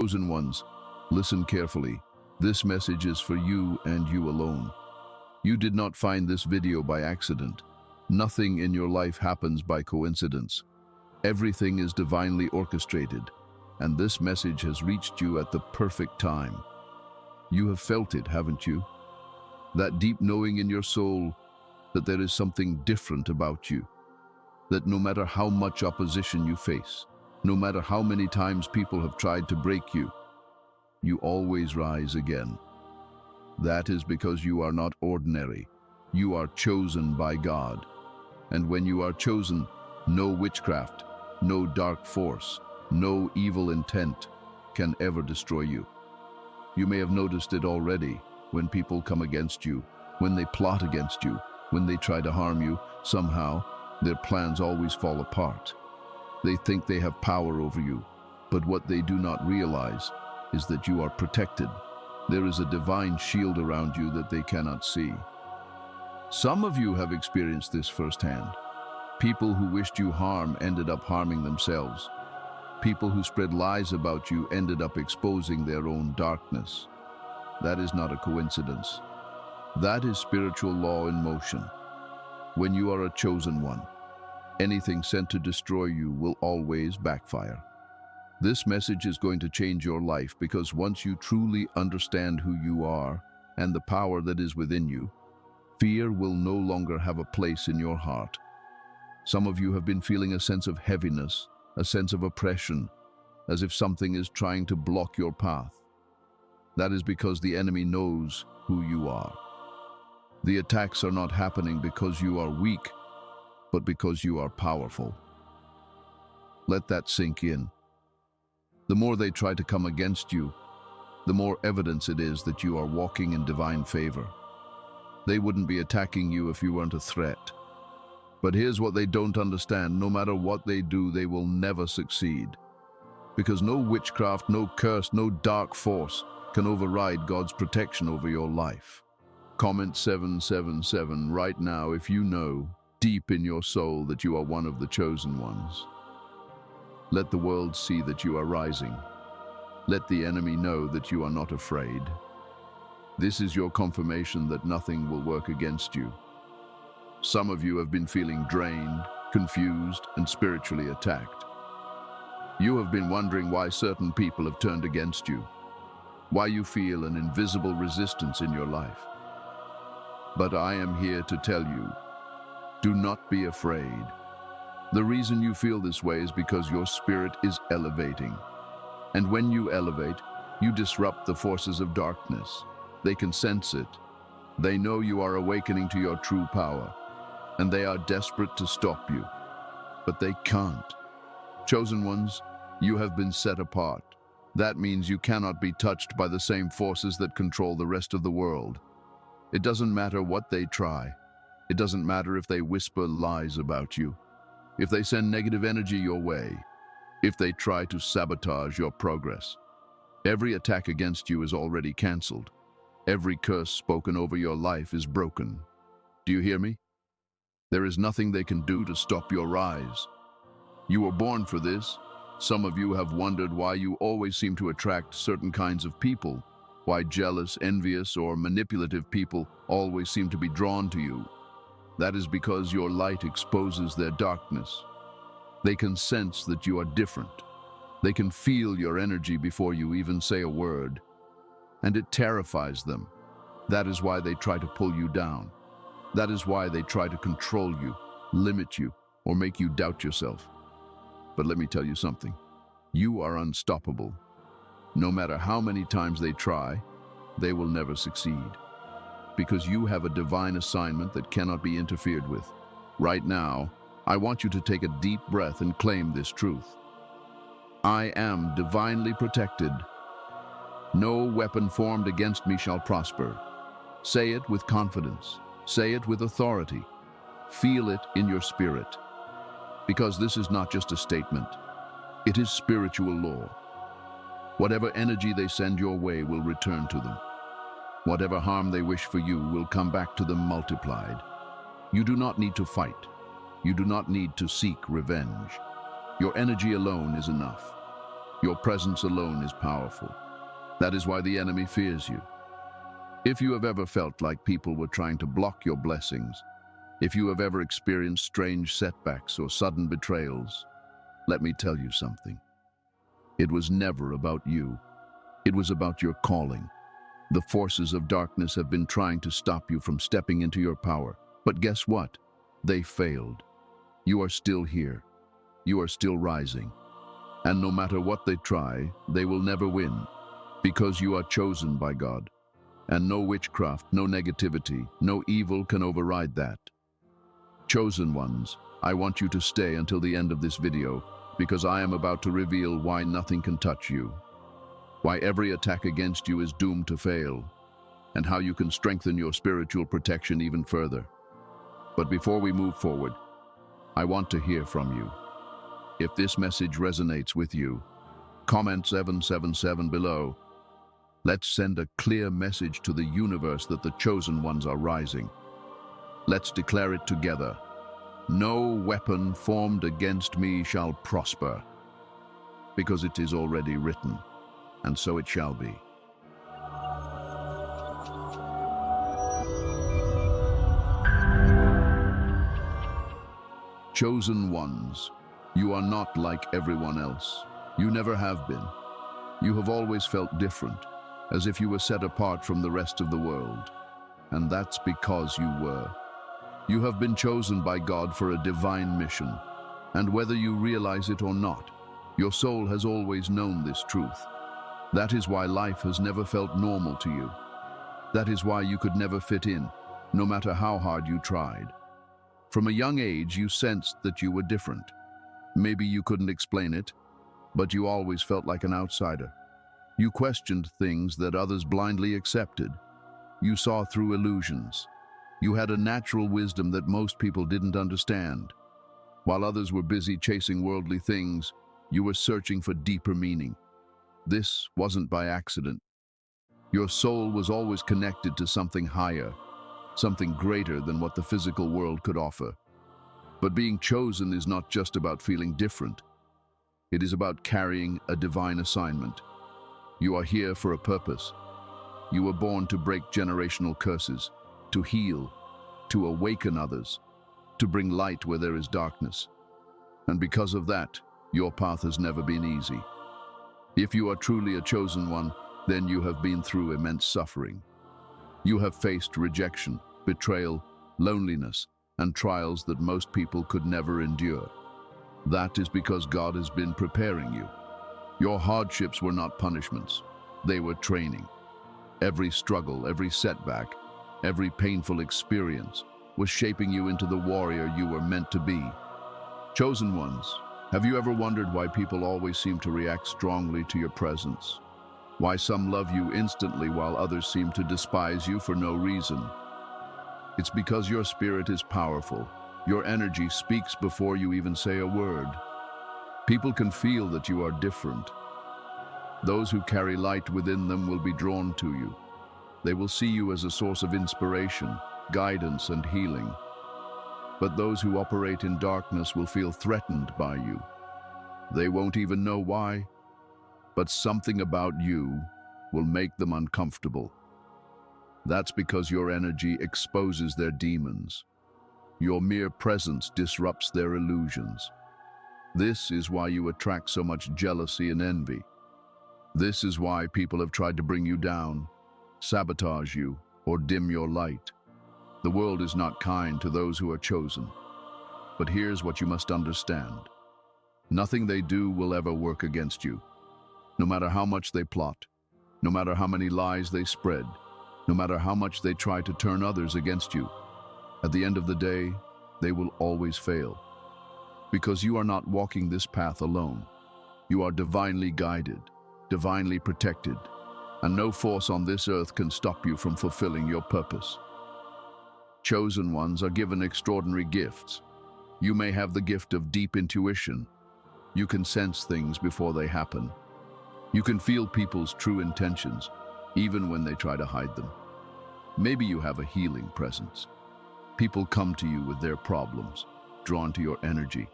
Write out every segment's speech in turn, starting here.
Chosen ones, listen carefully. This message is for you and you alone. You did not find this video by accident. Nothing in your life happens by coincidence. Everything is divinely orchestrated, and this message has reached you at the perfect time. You have felt it, haven't you? That deep knowing in your soul that there is something different about you. That no matter how much opposition you face, no matter how many times people have tried to break you, you always rise again. That is because you are not ordinary. You are chosen by God. And when you are chosen, no witchcraft, no dark force, no evil intent can ever destroy you. You may have noticed it already when people come against you, when they plot against you, when they try to harm you. Somehow, their plans always fall apart. They think they have power over you, but what they do not realize is that you are protected. There is a divine shield around you that they cannot see. Some of you have experienced this firsthand. People who wished you harm ended up harming themselves. People who spread lies about you ended up exposing their own darkness. That is not a coincidence. That is spiritual law in motion. When you are a chosen one, anything sent to destroy you will always backfire. This message is going to change your life because once you truly understand who you are and the power that is within you, fear will no longer have a place in your heart. Some of you have been feeling a sense of heaviness, a sense of oppression, as if something is trying to block your path. That is because the enemy knows who you are. The attacks are not happening because you are weak, but because you are powerful. Let that sink in. The more they try to come against you, the more evidence it is that you are walking in divine favor. They wouldn't be attacking you if you weren't a threat. But here's what they don't understand. No matter what they do, they will never succeed. Because no witchcraft, no curse, no dark force can override God's protection over your life. Comment 777 right now if you know deep in your soul that you are one of the chosen ones. Let the world see that you are rising. Let the enemy know that you are not afraid. This is your confirmation that nothing will work against you. Some of you have been feeling drained, confused, and spiritually attacked. You have been wondering why certain people have turned against you, why you feel an invisible resistance in your life. But I am here to tell you, do not be afraid. The reason you feel this way is because your spirit is elevating. And when you elevate, you disrupt the forces of darkness. They can sense it. They know you are awakening to your true power, and they are desperate to stop you. But they can't. Chosen ones, you have been set apart. That means you cannot be touched by the same forces that control the rest of the world. It doesn't matter what they try. It doesn't matter if they whisper lies about you, if they send negative energy your way, if they try to sabotage your progress. Every attack against you is already canceled. Every curse spoken over your life is broken. Do you hear me? There is nothing they can do to stop your rise. You were born for this. Some of you have wondered why you always seem to attract certain kinds of people, why jealous, envious, or manipulative people always seem to be drawn to you. That is because your light exposes their darkness. They can sense that you are different. They can feel your energy before you even say a word. And it terrifies them. That is why they try to pull you down. That is why they try to control you, limit you, or make you doubt yourself. But let me tell you something. You are unstoppable. No matter how many times they try, they will never succeed. Because you have a divine assignment that cannot be interfered with. Right now, I want you to take a deep breath and claim this truth. I am divinely protected. No weapon formed against me shall prosper. Say it with confidence. Say it with authority. Feel it in your spirit. Because this is not just a statement. It is spiritual law. Whatever energy they send your way will return to them. Whatever harm they wish for you will come back to them multiplied. You do not need to fight. You do not need to seek revenge. Your energy alone is enough. Your presence alone is powerful. That is why the enemy fears you. If you have ever felt like people were trying to block your blessings, if you have ever experienced strange setbacks or sudden betrayals, let me tell you something. It was never about you. It was about your calling. The forces of darkness have been trying to stop you from stepping into your power. But guess what? They failed. You are still here. You are still rising. And no matter what they try, they will never win, because you are chosen by God. And no witchcraft, no negativity, no evil can override that. Chosen ones, I want you to stay until the end of this video, because I am about to reveal why nothing can touch you, why every attack against you is doomed to fail, and how you can strengthen your spiritual protection even further. But before we move forward, I want to hear from you. If this message resonates with you, comment 777 below. Let's send a clear message to the universe that the chosen ones are rising. Let's declare it together. No weapon formed against me shall prosper, because it is already written, and so it shall be. Chosen ones, you are not like everyone else. You never have been. You have always felt different, as if you were set apart from the rest of the world. And that's because you were. You have been chosen by God for a divine mission. And whether you realize it or not, your soul has always known this truth. That is why life has never felt normal to you. That is why you could never fit in, no matter how hard you tried. From a young age, you sensed that you were different. Maybe you couldn't explain it, but you always felt like an outsider. You questioned things that others blindly accepted. You saw through illusions. You had a natural wisdom that most people didn't understand. While others were busy chasing worldly things, you were searching for deeper meaning. This wasn't by accident. Your soul was always connected to something higher, something greater than what the physical world could offer. But being chosen is not just about feeling different. It is about carrying a divine assignment. You are here for a purpose. You were born to break generational curses, to heal, to awaken others, to bring light where there is darkness. And because of that, your path has never been easy. If you are truly a chosen one, then you have been through immense suffering. You have faced rejection, betrayal, loneliness, and trials that most people could never endure. That is because God has been preparing you. Your hardships were not punishments. They were training. Every struggle, every setback, every painful experience was shaping you into the warrior you were meant to be. Chosen ones, have you ever wondered why people always seem to react strongly to your presence? Why some love you instantly while others seem to despise you for no reason? It's because your spirit is powerful. Your energy speaks before you even say a word. People can feel that you are different. Those who carry light within them will be drawn to you. They will see you as a source of inspiration, guidance, and healing. But those who operate in darkness will feel threatened by you. They won't even know why, but something about you will make them uncomfortable. That's because your energy exposes their demons. Your mere presence disrupts their illusions. This is why you attract so much jealousy and envy. This is why people have tried to bring you down, sabotage you, or dim your light. The world is not kind to those who are chosen. But here's what you must understand. Nothing they do will ever work against you. No matter how much they plot, no matter how many lies they spread, no matter how much they try to turn others against you, at the end of the day, they will always fail. Because you are not walking this path alone. You are divinely guided, divinely protected, and no force on this earth can stop you from fulfilling your purpose. Chosen ones are given extraordinary gifts. You may have the gift of deep intuition. You can sense things before they happen. You can feel people's true intentions, even when they try to hide them. Maybe you have a healing presence. People come to you with their problems, drawn to your energy,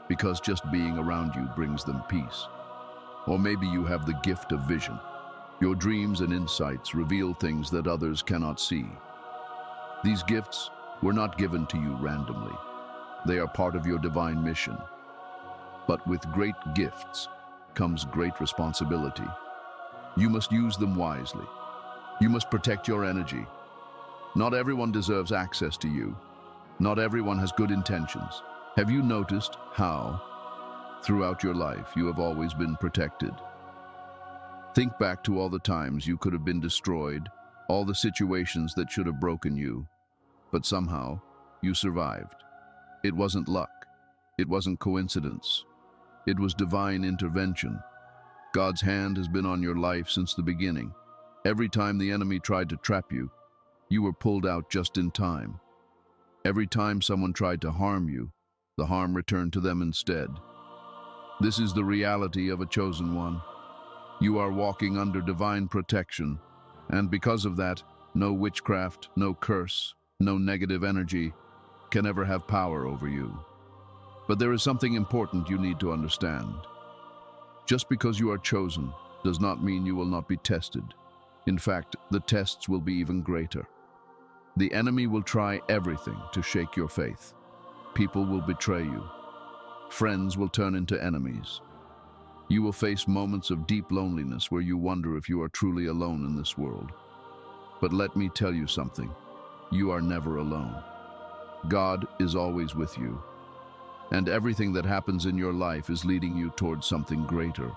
because just being around you brings them peace. Or maybe you have the gift of vision. Your dreams and insights reveal things that others cannot see. These gifts were not given to you randomly. They are part of your divine mission. But with great gifts comes great responsibility. You must use them wisely. You must protect your energy. Not everyone deserves access to you. Not everyone has good intentions. Have you noticed how, throughout your life, you have always been protected? Think back to all the times you could have been destroyed, all the situations that should have broken you, but somehow you survived. It wasn't luck. It wasn't coincidence. It was divine intervention. God's hand has been on your life since the beginning. Every time the enemy tried to trap you, you were pulled out just in time. Every time someone tried to harm you, the harm returned to them instead. This is the reality of a chosen one. You are walking under divine protection, and because of that, no witchcraft, no curse, no negative energy can ever have power over you. But there is something important you need to understand. Just because you are chosen does not mean you will not be tested. In fact, the tests will be even greater. The enemy will try everything to shake your faith. People will betray you. Friends will turn into enemies. You will face moments of deep loneliness where you wonder if you are truly alone in this world. But let me tell you something. You are never alone. God is always with you. And everything that happens in your life is leading you towards something greater.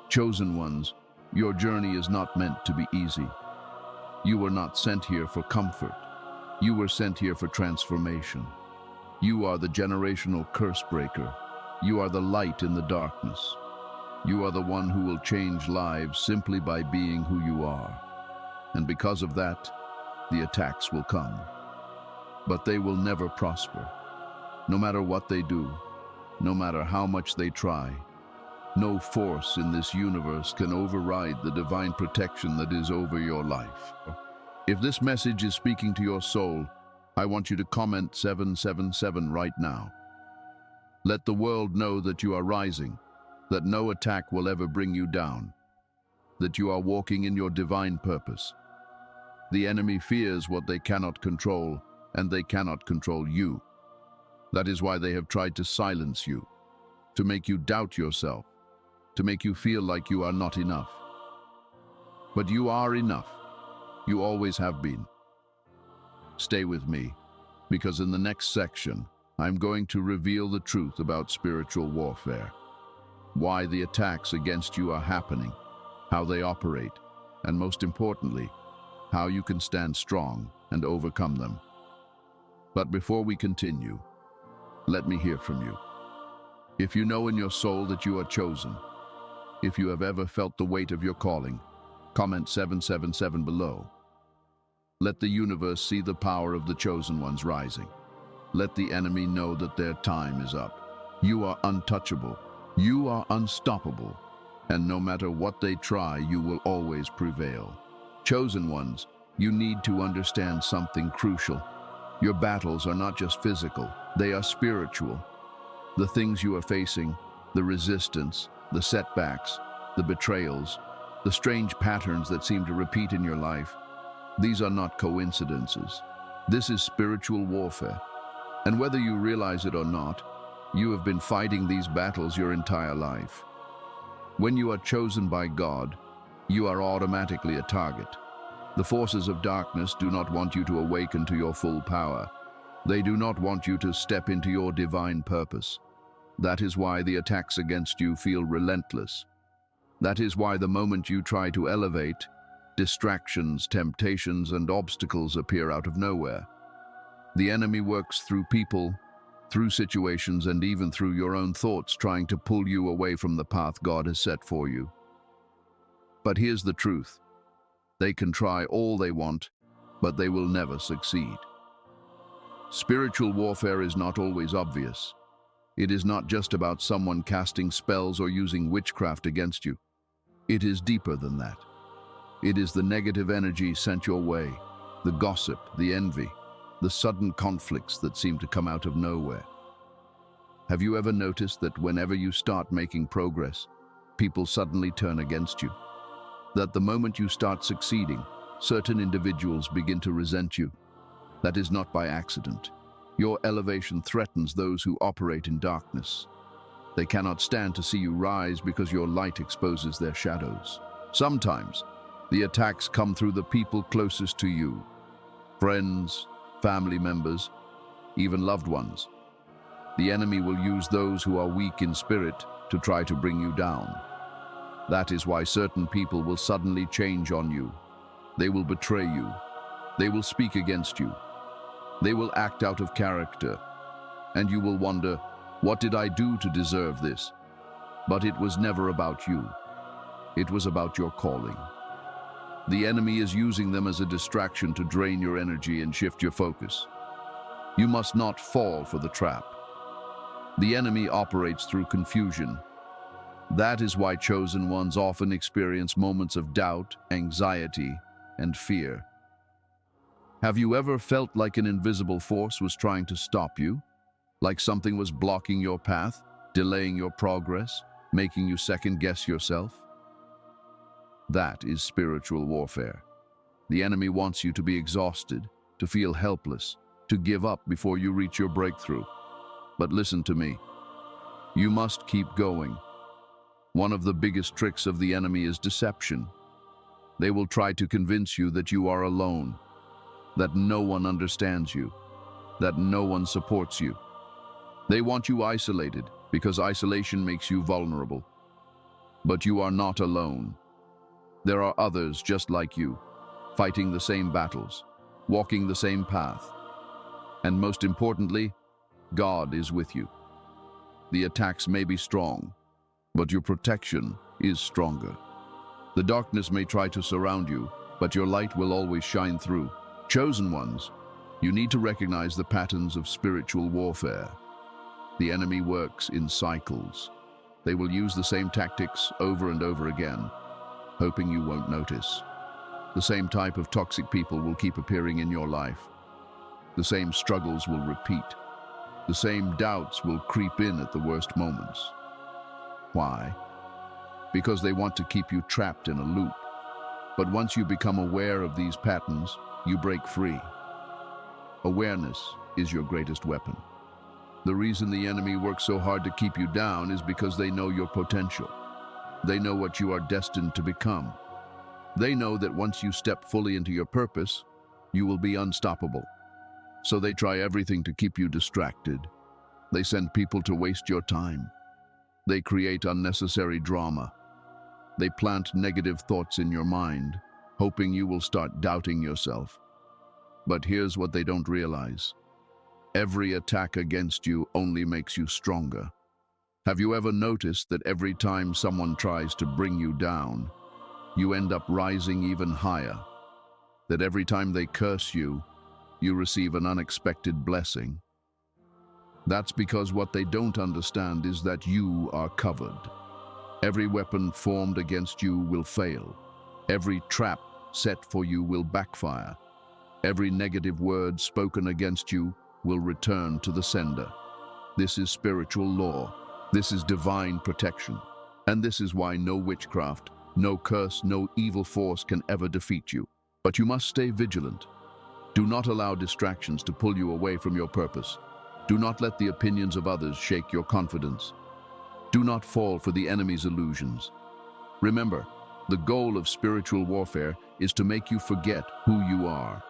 Chosen ones, your journey is not meant to be easy. You were not sent here for comfort. You were sent here for transformation. You are the generational curse breaker. You are the light in the darkness. You are the one who will change lives simply by being who you are. And because of that, the attacks will come. But they will never prosper. No matter what they do, no matter how much they try, no force in this universe can override the divine protection that is over your life. If this message is speaking to your soul, I want you to comment 777 right now. Let the world know that you are rising, that no attack will ever bring you down, that you are walking in your divine purpose. The enemy fears what they cannot control, and they cannot control you. That is why they have tried to silence you, to make you doubt yourself, to make you feel like you are not enough. But you are enough. You always have been. Stay with me, because in the next section, I'm going to reveal the truth about spiritual warfare, why the attacks against you are happening, how they operate, and most importantly, how you can stand strong and overcome them. But before we continue, let me hear from you. If you know in your soul that you are chosen, if you have ever felt the weight of your calling, comment 777 below. Let the universe see the power of the chosen ones rising. Let the enemy know that their time is up. You are untouchable. You are unstoppable. And no matter what they try, you will always prevail. Chosen ones, you need to understand something crucial. Your battles are not just physical, they are spiritual. The things you are facing, the resistance, the setbacks, the betrayals, the strange patterns that seem to repeat in your life, these are not coincidences. This is spiritual warfare. And whether you realize it or not, you have been fighting these battles your entire life. When you are chosen by God, you are automatically a target. The forces of darkness do not want you to awaken to your full power. They do not want you to step into your divine purpose. That is why the attacks against you feel relentless. That is why the moment you try to elevate, distractions, temptations, and obstacles appear out of nowhere. The enemy works through people, through situations, and even through your own thoughts, trying to pull you away from the path God has set for you. But here's the truth. They can try all they want, but they will never succeed. Spiritual warfare is not always obvious. It is not just about someone casting spells or using witchcraft against you. It is deeper than that. It is the negative energy sent your way, the gossip, the envy, the sudden conflicts that seem to come out of nowhere. Have you ever noticed that whenever you start making progress, people suddenly turn against you. That the moment you start succeeding, certain individuals begin to resent you. That is not by accident. Your elevation threatens those who operate in darkness. They cannot stand to see you rise because your light exposes their shadows. Sometimes, the attacks come through the people closest to you. Friends, family members, even loved ones. The enemy will use those who are weak in spirit to try to bring you down. That is why certain people will suddenly change on you. They will betray you. They will speak against you. They will act out of character. And you will wonder, what did I do to deserve this? But it was never about you. It was about your calling. The enemy is using them as a distraction to drain your energy and shift your focus. You must not fall for the trap. The enemy operates through confusion. That is why chosen ones often experience moments of doubt, anxiety, and fear. Have you ever felt like an invisible force was trying to stop you? Like something was blocking your path, delaying your progress, making you second-guess yourself? That is spiritual warfare. The enemy wants you to be exhausted, to feel helpless, to give up before you reach your breakthrough. But listen to me. You must keep going. One of the biggest tricks of the enemy is deception. They will try to convince you that you are alone, that no one understands you, that no one supports you. They want you isolated because isolation makes you vulnerable. But you are not alone. There are others just like you, fighting the same battles, walking the same path. And most importantly, God is with you. The attacks may be strong, but your protection is stronger. The darkness may try to surround you, but your light will always shine through. Chosen ones, you need to recognize the patterns of spiritual warfare. The enemy works in cycles. They will use the same tactics over and over again, hoping you won't notice. The same type of toxic people will keep appearing in your life. The same struggles will repeat. The same doubts will creep in at the worst moments. Why? Because they want to keep you trapped in a loop. But once you become aware of these patterns, you break free. Awareness is your greatest weapon. The reason the enemy works so hard to keep you down is because they know your potential. They know what you are destined to become. They know that once you step fully into your purpose, you will be unstoppable. So they try everything to keep you distracted. They send people to waste your time. They create unnecessary drama. They plant negative thoughts in your mind, hoping you will start doubting yourself. But here's what they don't realize. Every attack against you only makes you stronger. Have you ever noticed that every time someone tries to bring you down, you end up rising even higher? That every time they curse you, you receive an unexpected blessing? That's because what they don't understand is that you are covered. Every weapon formed against you will fail. Every trap set for you will backfire. Every negative word spoken against you will return to the sender. This is spiritual law. This is divine protection. And this is why no witchcraft, no curse, no evil force can ever defeat you. But you must stay vigilant. Do not allow distractions to pull you away from your purpose. Do not let the opinions of others shake your confidence. Do not fall for the enemy's illusions. Remember, the goal of spiritual warfare is to make you forget who you are,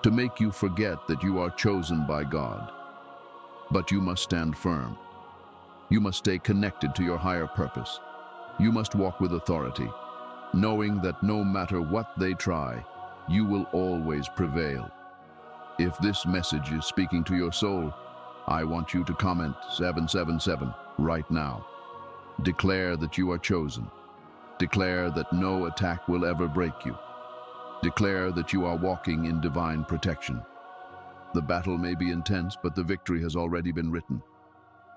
to make you forget that you are chosen by God. But you must stand firm. You must stay connected to your higher purpose. You must walk with authority, knowing that no matter what they try, you will always prevail. If this message is speaking to your soul, I want you to comment 777 right now. Declare that you are chosen. Declare that no attack will ever break you. Declare that you are walking in divine protection. The battle may be intense, but the victory has already been written.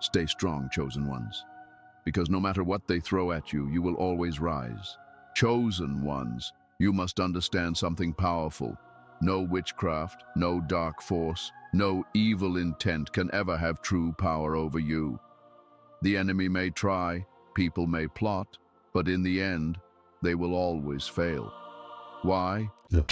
Stay strong, chosen ones, because no matter what they throw at you, you will always rise. Chosen ones, you must understand something powerful. No witchcraft, no dark force, no evil intent can ever have true power over you. The enemy may try, people may plot, But in the end, they will always fail. Why? Yeah.